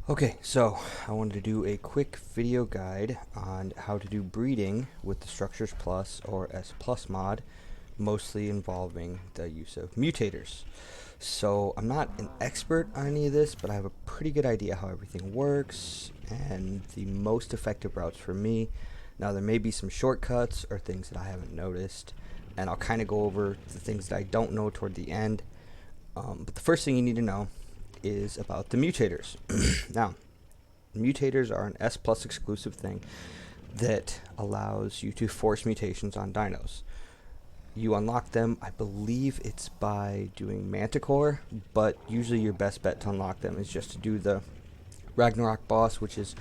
Okay, so I wanted to do a quick video guide on how to do breeding with the Structures Plus or S Plus mod, mostly involving the use of mutators. So I'm not an expert on any of this, but I have a pretty good idea how everything works and the most effective routes for me. Now there may be some shortcuts or things that I haven't noticed, and I'll kind of go over the things that I don't know toward the end. But the first thing you need to know is about the mutators. Now, mutators are an S Plus exclusive thing that allows you to force mutations on dinos. You unlock them, I believe it's by doing Manticore, but usually your best bet to unlock them is just to do the Ragnarok boss, which is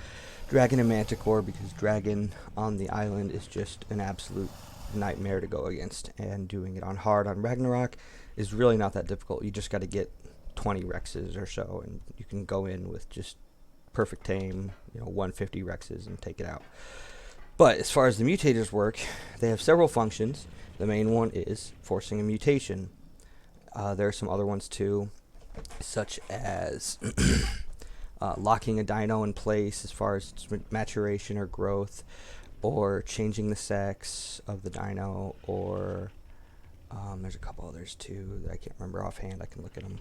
Dragon and Manticore, because Dragon on the island is just an absolute nightmare to go against, and doing it on hard on Ragnarok is really not that difficult. You just got to get 20 Rexes or so, and you can go in with just perfect tame, 150 Rexes and take it out. But as far as the mutators work, they have several functions. The main one is forcing a mutation. There are some other ones too, such as locking a dino in place as far as maturation or growth, or changing the sex of the dino, or there's a couple others too that I can't remember offhand. I can look at them.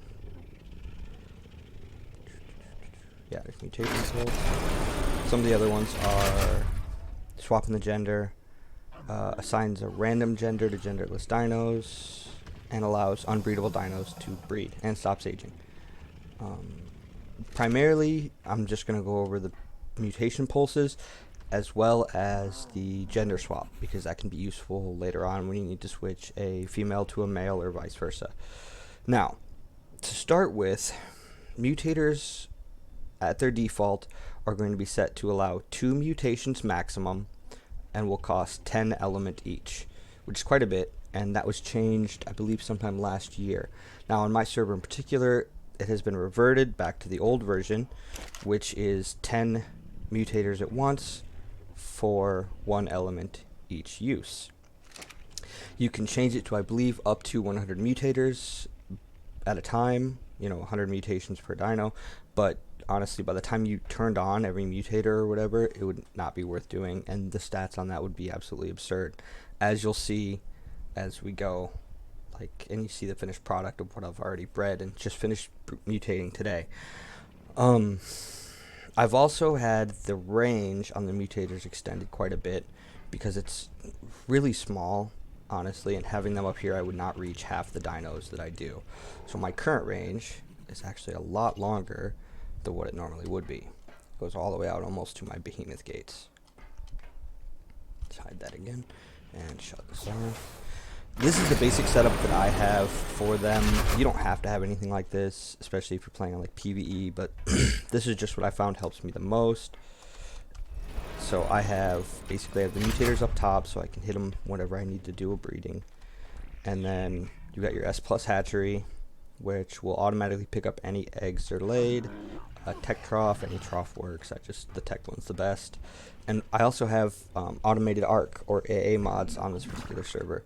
Yeah, there's mutation tools. Some of the other ones are swapping the gender, assigns a random gender to genderless dinos, and allows unbreedable dinos to breed and stops aging. Primarily, I'm just going to go over the mutation pulses as well as the gender swap, because that can be useful later on when you need to switch a female to a male or vice versa. Now, to start with, mutators at their default are going to be set to allow 2 mutations maximum and will cost 10 element each, which is quite a bit, and that was changed, I believe, sometime last year. Now, on my server in particular, it has been reverted back to the old version, which is 10 mutators at once for 1 element each use. You can change it to, I believe, up to 100 mutators at a time, 100 mutations per dino, but honestly, by the time you turned on every mutator or whatever, it would not be worth doing, and the stats on that would be absolutely absurd, as you'll see as we go, and you see the finished product of what I've already bred and just finished mutating today. I've also had the range on the mutators extended quite a bit, because it's really small, honestly, and having them up here, I would not reach half the dinos that I do. So my current range is actually a lot longer than what it normally would be. It goes all the way out almost to my behemoth gates. Let's hide that again and shut this off. This is the basic setup that I have for them. You don't have to have anything like this, especially if you're playing on PvE, but this is just what I found helps me the most. So I have the mutators up top, so I can hit them whenever I need to do a breeding. And then you got your S Plus hatchery, which will automatically pick up any eggs that are laid. A tech trough, any trough works. The tech one's the best. And I also have automated ARC or AA mods on this particular server.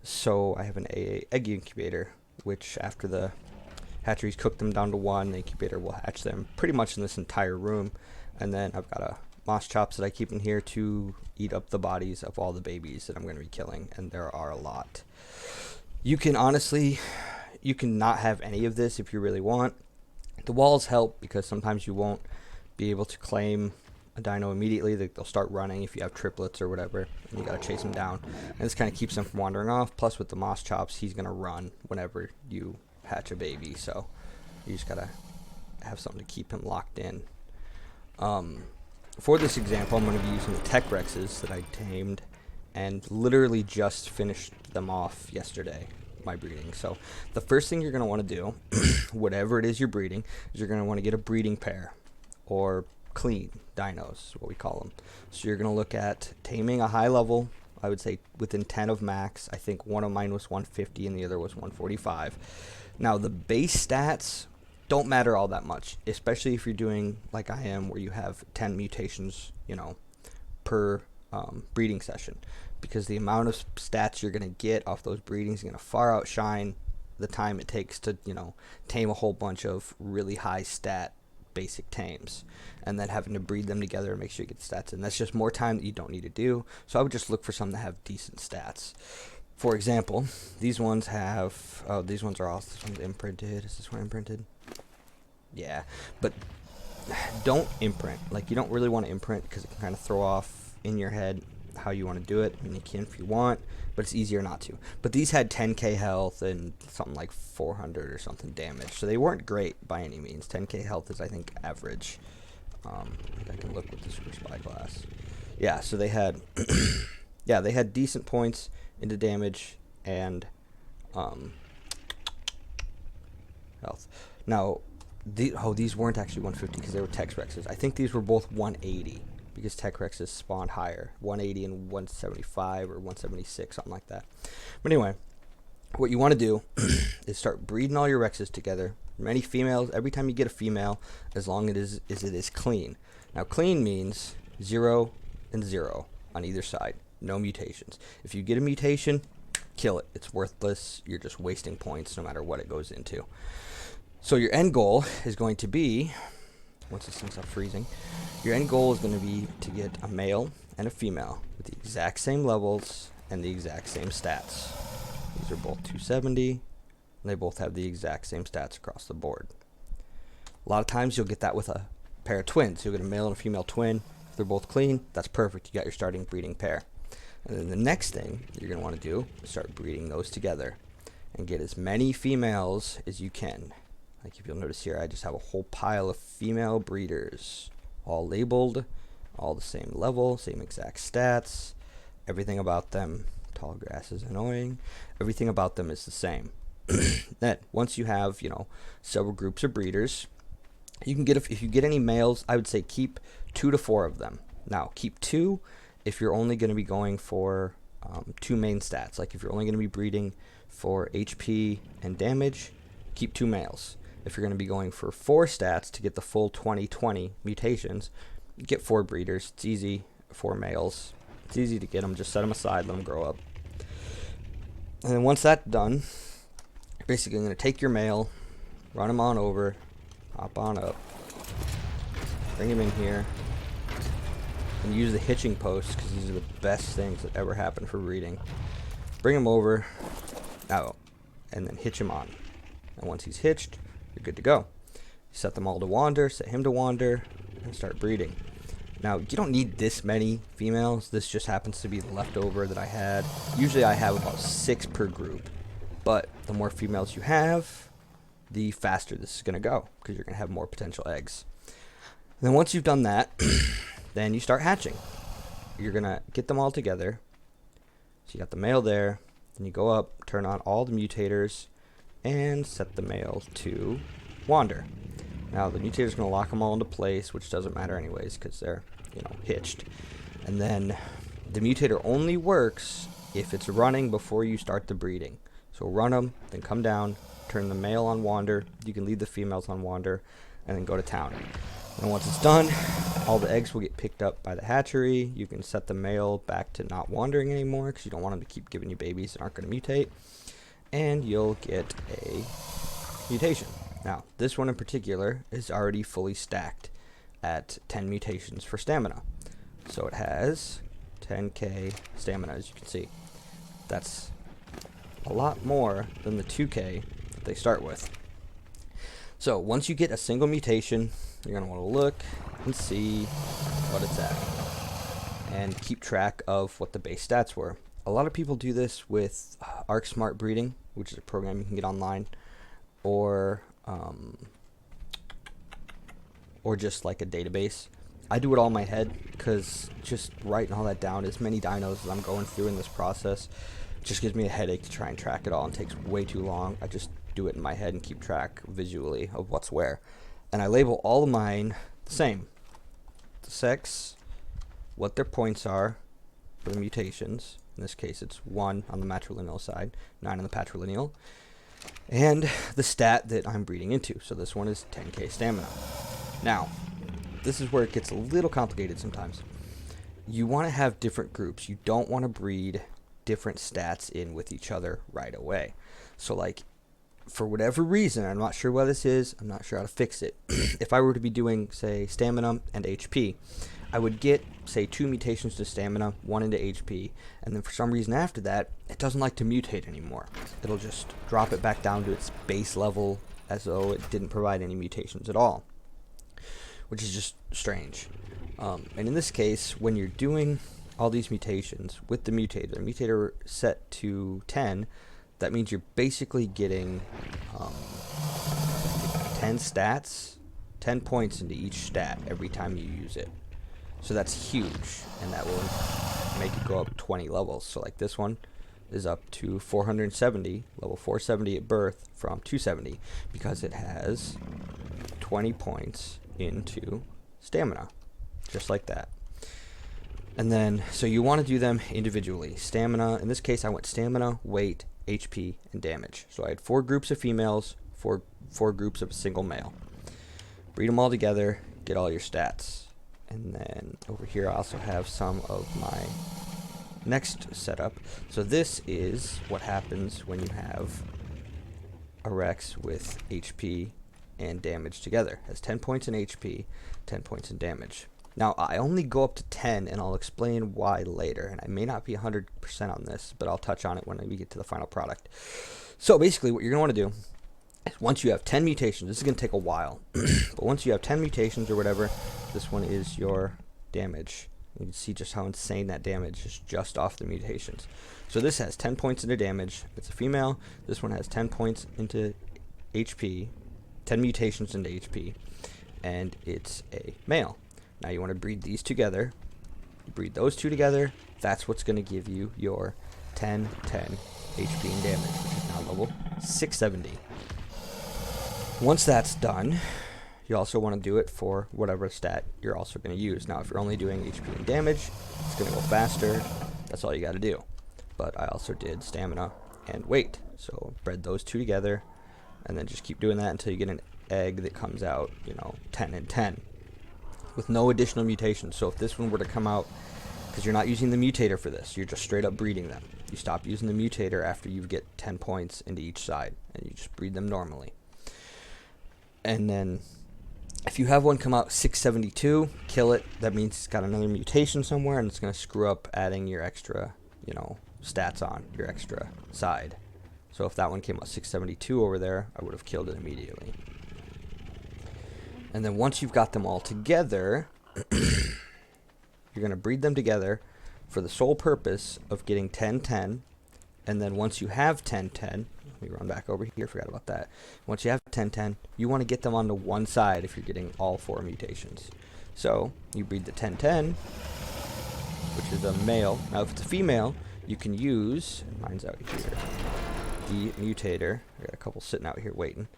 So I have an AA egg incubator, which after the hatcheries cook them down to 1, the incubator will hatch them pretty much in this entire room. And then I've got a moss chops that I keep in here to eat up the bodies of all the babies that I'm going to be killing, and there are a lot. You can not have any of this if you really want. The walls help because sometimes you won't be able to claim a dino immediately. They'll start running if you have triplets or whatever, and you gotta chase them down. And this kind of keeps them from wandering off. Plus, with the moss chops, he's gonna run whenever you hatch a baby, so you just gotta have something to keep him locked in. For this example, I'm going to be using the Tech Rexes that I tamed and literally just finished them off yesterday, my breeding. So the first thing you're going to want to do, whatever it is you're breeding, is you're going to want to get a breeding pair, or clean dinos, what we call them. So you're going to look at taming a high level, I would say within 10 of max. I think one of mine was 150 and the other was 145. Now the base stats don't matter all that much, especially if you're doing like I am, where you have 10 mutations, per breeding session, because the amount of stats you're going to get off those breedings is going to far outshine the time it takes to, tame a whole bunch of really high stat basic tames, and then having to breed them together and make sure you get the stats in. That's just more time that you don't need to do. So I would just look for some that have decent stats. For example, these ones have, oh, these ones are all, this one's imprinted. Is this one imprinted? Yeah, but don't imprint. Like, you don't really want to imprint because it can kind of throw off in your head how you want to do it. I mean, you can if you want, but it's easier not to. But these had 10k health and something like 400 or something damage, so they weren't great by any means. 10k health is, I think, average. I can look with the super spyglass. Yeah, so they had yeah, they had decent points into damage and health. Now these weren't actually 150 because they were Tech Rexes. I think these were both 180 because Tech Rexes spawned higher, 180 and 175 or 176, something like that. But anyway, what you want to do is start breeding all your Rexes together. Many females, every time you get a female, as long as it is clean. Now, clean means 0 and 0 on either side. No mutations. If you get a mutation, kill it. It's worthless. You're just wasting points no matter what it goes into. So your end goal is going to be, once this thing stops freezing, your end goal is going to be to get a male and a female with the exact same levels and the exact same stats. These are both 270, and they both have the exact same stats across the board. A lot of times you'll get that with a pair of twins. You'll get a male and a female twin. If they're both clean, that's perfect. You got your starting breeding pair. And then the next thing you're going to want to do is start breeding those together and get as many females as you can. Like, if you'll notice here, I just have a whole pile of female breeders, all labeled, all the same level, same exact stats, everything about them. Tall grass is annoying. Everything about them is the same. Then once you have, several groups of breeders, you can get, if you get any males, I would say keep 2 to 4 of them. Now, keep 2 if you're only going to be going for 2 main stats. Like, if you're only going to be breeding for HP and damage, keep 2 males. If you're going to be going for 4 stats to get the full 20/20 mutations, get 4 breeders. It's easy. 4 males. It's easy to get them. Just set them aside, let them grow up. And then once that's done, you're basically going to take your male, run him on over, hop on up, bring him in here, and use the hitching posts because these are the best things that ever happened for breeding. Bring him over, out, and then hitch him on. And once he's hitched, you're good to go. You set them all to wander, set him to wander, and start breeding. Now, you don't need this many females. This just happens to be the leftover that I had. Usually I have about 6 per group. But the more females you have, the faster this is going to go because you're going to have more potential eggs. And then once you've done that, then you start hatching. You're going to get them all together. So you got the male there. Then you go up, turn on all the mutators, and set the male to wander. Now, the mutator's going to lock them all into place, which doesn't matter anyways because they're, hitched. And then the mutator only works if it's running before you start the breeding. So run them, then come down, turn the male on wander. You can leave the females on wander, and then go to town. And once it's done, all the eggs will get picked up by the hatchery. You can set the male back to not wandering anymore because you don't want them to keep giving you babies that aren't going to mutate. And you'll get a mutation. Now, this one in particular is already fully stacked at 10 mutations for stamina. So it has 10k stamina, as you can see. That's a lot more than the 2k that they start with. So once you get a single mutation, you're going to want to look and see what it's at and keep track of what the base stats were. A lot of people do this with Arc Smart Breeding, which is a program you can get online, or just like a database. I do it all in my head because just writing all that down, as many dinos as I'm going through in this process, just gives me a headache to try and track it all and takes way too long. I just do it in my head and keep track visually of what's where. And I label all of mine the same. The sex, what their points are for the mutations. In this case, it's 1 on the matrilineal side, 9 on the patrilineal. And the stat that I'm breeding into. So this one is 10k stamina. Now, this is where it gets a little complicated sometimes. You want to have different groups. You don't want to breed different stats in with each other right away. So like, for whatever reason, I'm not sure why this is, I'm not sure how to fix it. If I were to be doing, say, stamina and HP, I would get, say, 2 mutations to stamina, 1 into HP, and then for some reason after that, it doesn't like to mutate anymore. It'll just drop it back down to its base level as though it didn't provide any mutations at all, which is just strange. And in this case, when you're doing all these mutations with the mutator set to 10, that means you're basically getting 10 stats, 10 points into each stat every time you use it. So that's huge, and that will make it go up 20 levels. So like this one is up to 470, level 470 at birth from 270, because it has 20 points into stamina, just like that. And then, so you want to do them individually. Stamina, in this case I went stamina, weight, HP, and damage. So I had 4 groups of females, four groups of a single male. Breed them all together, get all your stats. And then over here I also have some of my next setup. So this is what happens when you have a Rex with HP and damage together. It has 10 points in HP, 10 points in damage. Now I only go up to 10, and I'll explain why later, and I may not be 100% on this, but I'll touch on it when we get to the final product. So basically what you're going to want to do is, once you have 10 mutations, this is going to take a while, but once you have 10 mutations or whatever, this one is your damage. You can see just how insane that damage is just off the mutations. So this has 10 points into damage. It's a female. This one has 10 points into HP, 10 mutations into HP, and it's a male. Now you want to breed these together. You breed those two together. That's what's going to give you your 10, 10 HP and damage, which is now level 670. Once that's done, you also want to do it for whatever stat you're also going to use. Now if you're only doing HP and damage, it's going to go faster. That's all you got to do. But I also did stamina and weight. So bred those two together, and then just keep doing that until you get an egg that comes out, 10 and 10. With no additional mutations. So if this one were to come out, because you're not using the mutator for this, you're just straight up breeding them. You stop using the mutator after you get 10 points into each side, and you just breed them normally. And then if you have one come out 672, kill it. That means it's got another mutation somewhere, and it's going to screw up adding your extra, stats on your extra side. So if that one came out 672 over there, I would have killed it immediately. And then once you've got them all together, you're going to breed them together for the sole purpose of getting 10-10. And then once you have 10-10, let me run back over here, forgot about that. Once you have 10-10, you want to get them onto one side if you're getting all 4 mutations. So you breed the 10-10, which is a male. Now if it's a female, you can use, mine's out here, the mutator. I got a couple sitting out here waiting.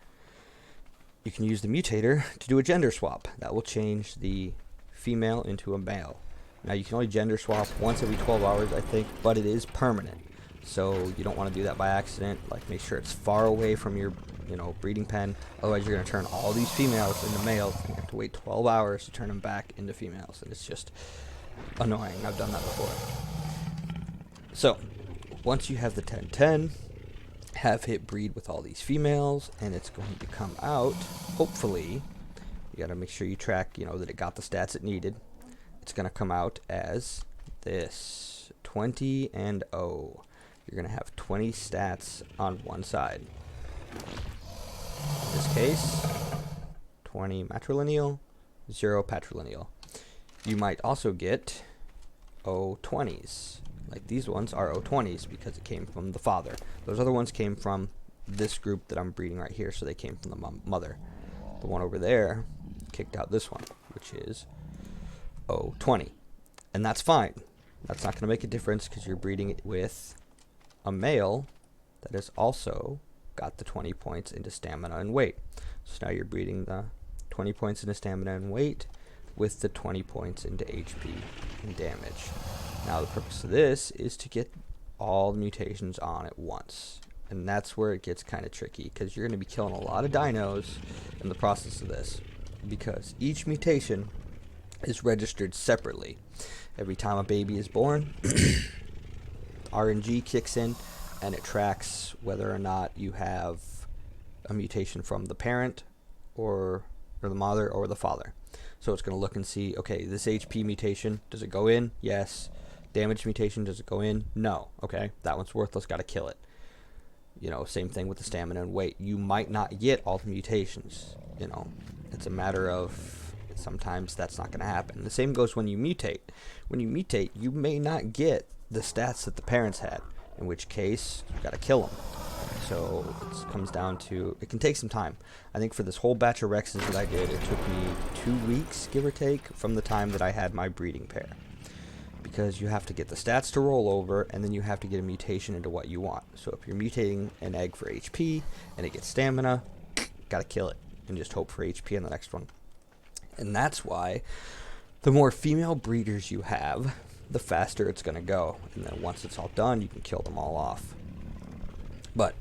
You can use the mutator to do a gender swap. That will change the female into a male. Now you can only gender swap once every 12 hours, I think, but it is permanent. So you don't want to do that by accident. Like, make sure it's far away from your, breeding pen. Otherwise you're going to turn all these females into males, and you have to wait 12 hours to turn them back into females. And it's just annoying. I've done that before. So once you have the 10-10, have it breed with all these females, and it's going to come out, hopefully, you got to make sure you track, that it got the stats it needed. It's going to come out as this, 20 and 0. You're going to have 20 stats on one side. In this case, 20 matrilineal, 0 patrilineal. You might also get O20s. Like these ones are O20s because it came from the father. Those other ones came from this group that I'm breeding right here, so they came from the mother. The one over there kicked out this one, which is O20. And that's fine. That's not going to make a difference because you're breeding it with a male that has also got the 20 points into stamina and weight. So now you're breeding the 20 points into stamina and weight with the 20 points into HP and damage. Now the purpose of this is to get all the mutations on at once. And that's where it gets kind of tricky, because you're going to be killing a lot of dinos in the process of this, because each mutation is registered separately. Every time a baby is born, RNG kicks in, and it tracks whether or not you have a mutation from the parent or the mother or the father. So it's going to look and see, okay, this HP mutation, does it go in? Yes. Damage mutation, does it go in? No. Okay, that one's worthless, got to kill it. You know, same thing with the stamina and weight. You might not get all the mutations. You know, it's a matter of sometimes that's not going to happen. The same goes when you mutate. When you mutate, you may not get the stats that the parents had, in which case you got to kill them. So it comes down to, it can take some time. I think for this whole batch of Rexes that I did, it took me 2 weeks, give or take, from the time that I had my breeding pair. Because you have to get the stats to roll over, and then you have to get a mutation into what you want. So if you're mutating an egg for HP, and it gets stamina, gotta kill it, and just hope for HP on the next one. And that's why the more female breeders you have, the faster it's gonna go. And then once it's all done, you can kill them all off. But,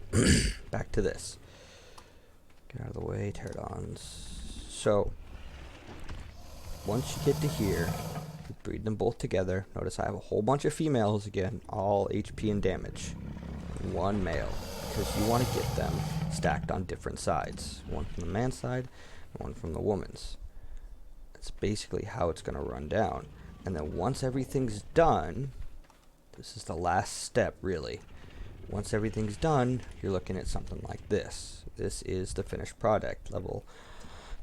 back to this. Get out of the way, pterodons. So, once you get to here, you breed them both together. Notice I have a whole bunch of females again, all HP and damage. And one male, because you want to get them stacked on different sides. One from the man's side, and one from the woman's. That's basically how it's going to run down. And then once everything's done, this is the last step, really. Once everything's done, you're looking at something like this. This is the finished product. Level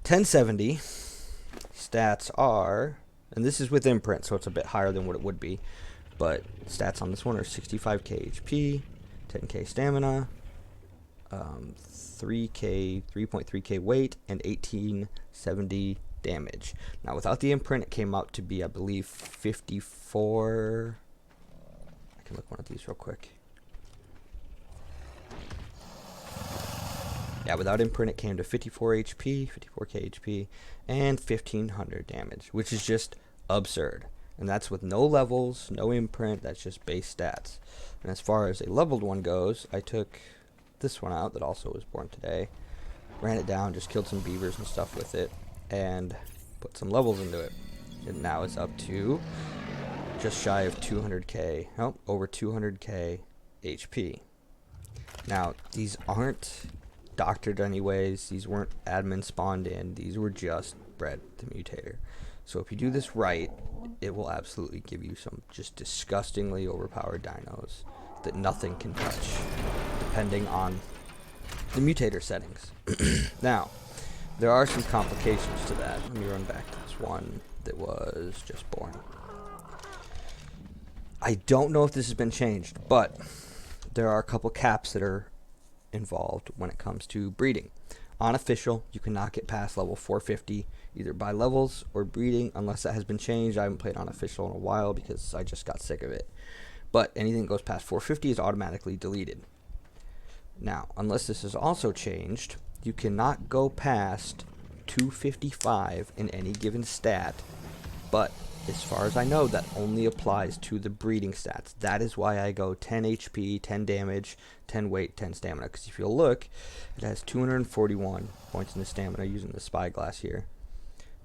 1070. Stats are, and this is with imprint, so it's a bit higher than what it would be, but stats on this one are 65k HP, 10k stamina, 3.3k weight, and 1870 damage. Now, without the imprint, it came out to be, I believe, 54. I can look one of these real quick. Yeah, without imprint, it came to 54 HP, 54k HP, and 1500 damage, which is just absurd. And that's with no levels, no imprint, that's just base stats. And as far as a leveled one goes, I took this one out that also was born today, ran it down, just killed some beavers and stuff with it, and put some levels into it. And now it's up to just shy of 200k, over 200k HP. Now, these aren't doctored anyways, these weren't admin spawned in, these were just bred to Mutator. So if you do this right, it will absolutely give you some just disgustingly overpowered dinos that nothing can touch, depending on the Mutator settings. Now, there are some complications to that. Let me run back to this one that was just born. I don't know if this has been changed, but there are a couple caps that are involved when it comes to breeding. On official, you cannot get past level 450 either by levels or breeding unless that has been changed. I haven't played on official in a while because I just got sick of it. But anything that goes past 450 is automatically deleted. Now, unless this is also changed, you cannot go past 255 in any given stat, but as far as I know, that only applies to the breeding stats. That is why I go 10 HP, 10 damage, 10 weight, 10 stamina. Because if you'll look, it has 241 points in the stamina using the spyglass here.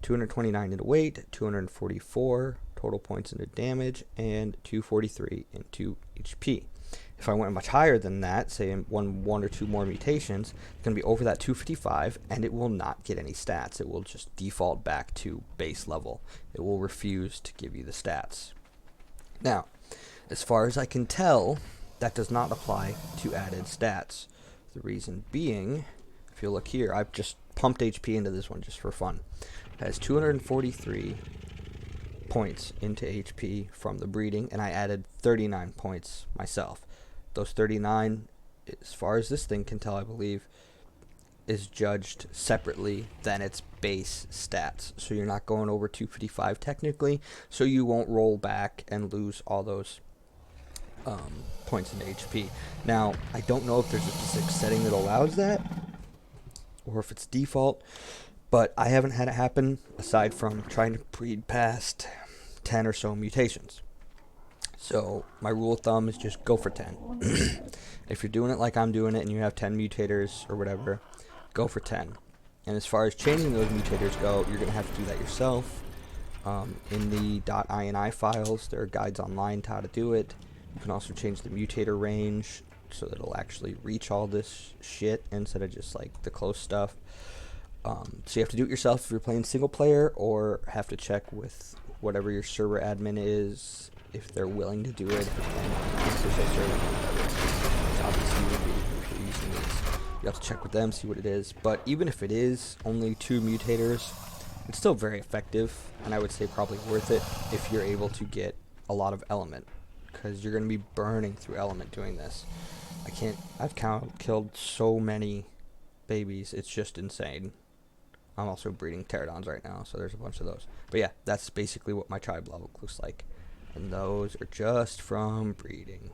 229 into weight, 244 total points into damage, and 243 into HP. If I went much higher than that, say in one or two more mutations, it's going to be over that 255, and it will not get any stats. It will just default back to base level. It will refuse to give you the stats. Now, as far as I can tell, that does not apply to added stats. The reason being, if you look here, I've just pumped HP into this one just for fun. It has 243 points into HP from the breeding, and I added 39 points myself. Those 39, as far as this thing can tell, I believe, is judged separately than its base stats. So you're not going over 255 technically, so you won't roll back and lose all those points in HP. Now, I don't know if there's a specific setting that allows that, or if it's default, but I haven't had it happen aside from trying to breed past 10 or so mutations. So my rule of thumb is just go for 10. If you're doing it like I'm doing it and you have 10 mutators or whatever, go for 10. And as far as changing those mutators go, you're going to have to do that yourself. In the .ini files, there are guides online to how to do it. You can also change the mutator range so that it'll actually reach all this shit instead of just like the close stuff. So you have to do it yourself if you're playing single player, or have to check with whatever your server admin is if they're willing to do it. If you're playing on an official server, which obviously would be if you're using these. You have to check with them, see what it is. But even if it is only 2 mutators, it's still very effective, and I would say probably worth it if you're able to get a lot of element, because you're going to be burning through element doing this. I've killed so many babies, it's just insane. I'm also breeding pterodons right now, so there's a bunch of those. But yeah, that's basically what my tribe level looks like. And those are just from breeding.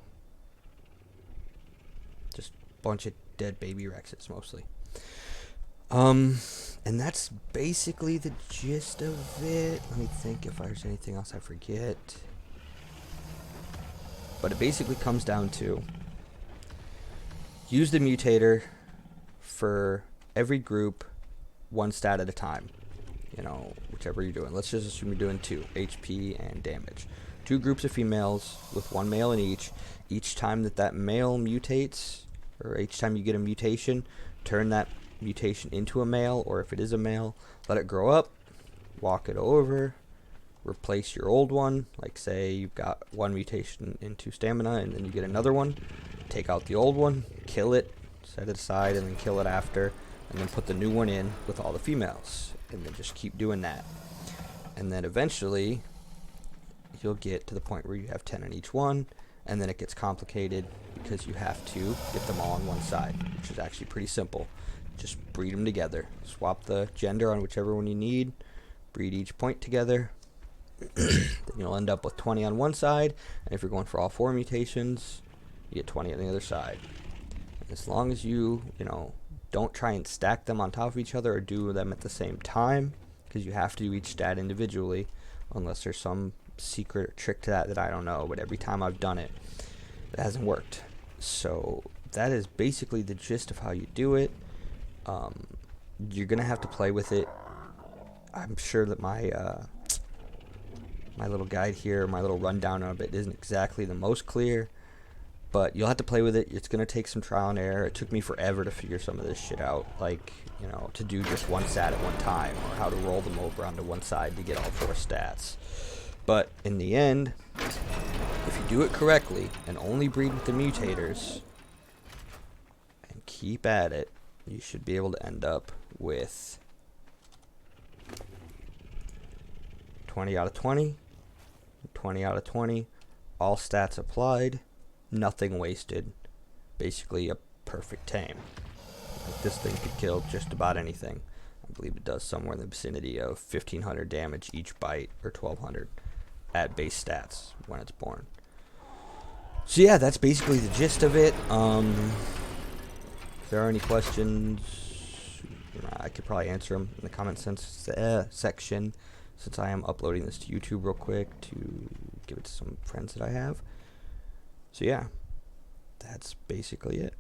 Just a bunch of dead baby Rexes mostly. And that's basically the gist of it. Let me think if there's anything else I forget. But it basically comes down to use the mutator for every group, 1 stat at a time. You know, whichever you're doing. Let's just assume you're doing 2, HP and damage. 2 groups of females with 1 male in each. Each time that male mutates, or each time you get a mutation, turn that mutation into a male, or if it is a male, let it grow up, walk it over, replace your old one. Like say you've got 1 mutation into stamina and then you get another one, take out the old one, kill it, set it aside, and then kill it after, and then put the new one in with all the females, and then just keep doing that. And then eventually you'll get to the point where you have 10 on each one, and then it gets complicated because you have to get them all on one side, which is actually pretty simple. Just breed them together. Swap the gender on whichever one you need. Breed each point together. Then you'll end up with 20 on one side. And if you're going for all 4 mutations, you get 20 on the other side. And as long as you don't try and stack them on top of each other or do them at the same time, because you have to do each stat individually, unless there's some secret trick to that I don't know. But every time I've done it, it hasn't worked. So that is basically the gist of how you do it. You're gonna have to play with it. I'm sure that my little guide here, my little rundown of it isn't exactly the most clear, but you'll have to play with it. It's gonna take some trial and error. It took me forever to figure some of this shit out, like to do just 1 stat at one time, or how to roll them over onto one side to get all 4 stats. But in the end, if you do it correctly and only breed with the mutators and keep at it, you should be able to end up with 20 out of 20, 20 out of 20, all stats applied, nothing wasted. Basically a perfect tame. Like, this thing could kill just about anything. I believe it does somewhere in the vicinity of 1,500 damage each bite, or 1,200 at base stats when it's born. So yeah, that's basically the gist of it. If there are any questions, I could probably answer them in the comment section, since I am uploading this to YouTube real quick to give it to some friends that I have. So yeah, that's basically it.